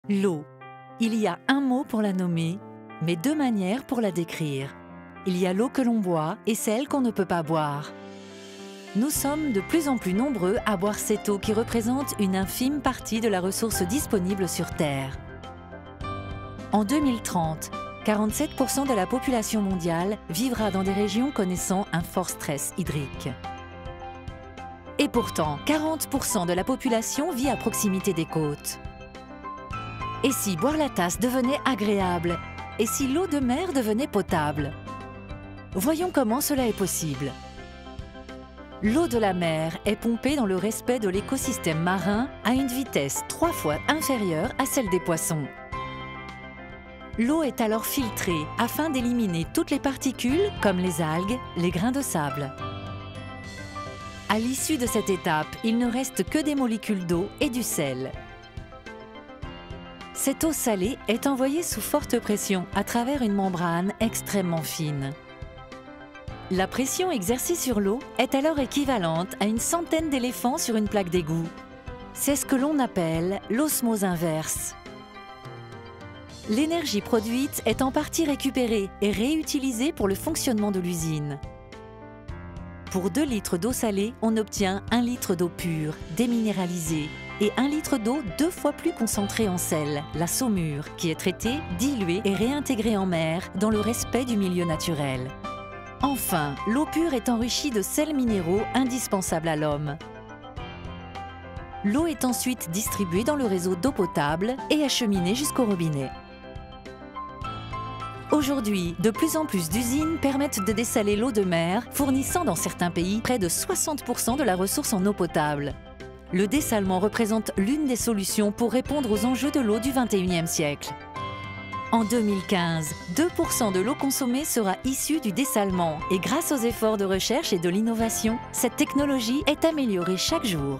L'eau. Il y a un mot pour la nommer, mais deux manières pour la décrire. Il y a l'eau que l'on boit et celle qu'on ne peut pas boire. Nous sommes de plus en plus nombreux à boire cette eau qui représente une infime partie de la ressource disponible sur Terre. En 2030, 47% de la population mondiale vivra dans des régions connaissant un fort stress hydrique. Et pourtant, 40% de la population vit à proximité des côtes. Et si boire la tasse devenait agréable? Et si l'eau de mer devenait potable? Voyons comment cela est possible. L'eau de la mer est pompée dans le respect de l'écosystème marin à une vitesse 3 fois inférieure à celle des poissons. L'eau est alors filtrée afin d'éliminer toutes les particules comme les algues, les grains de sable. À l'issue de cette étape, il ne reste que des molécules d'eau et du sel. Cette eau salée est envoyée sous forte pression à travers une membrane extrêmement fine. La pression exercée sur l'eau est alors équivalente à une centaine d'éléphants sur une plaque d'égout. C'est ce que l'on appelle l'osmose inverse. L'énergie produite est en partie récupérée et réutilisée pour le fonctionnement de l'usine. Pour 2 litres d'eau salée, on obtient 1 litre d'eau pure, déminéralisée, et 1 litre d'eau 2 fois plus concentrée en sel, la saumure, qui est traitée, diluée et réintégrée en mer dans le respect du milieu naturel. Enfin, l'eau pure est enrichie de sels minéraux indispensables à l'homme. L'eau est ensuite distribuée dans le réseau d'eau potable et acheminée jusqu'au robinet. Aujourd'hui, de plus en plus d'usines permettent de dessaler l'eau de mer, fournissant dans certains pays près de 60% de la ressource en eau potable. Le dessalement représente l'une des solutions pour répondre aux enjeux de l'eau du XXIe siècle. En 2015, 2% de l'eau consommée sera issue du dessalement et grâce aux efforts de recherche et de l'innovation, cette technologie est améliorée chaque jour.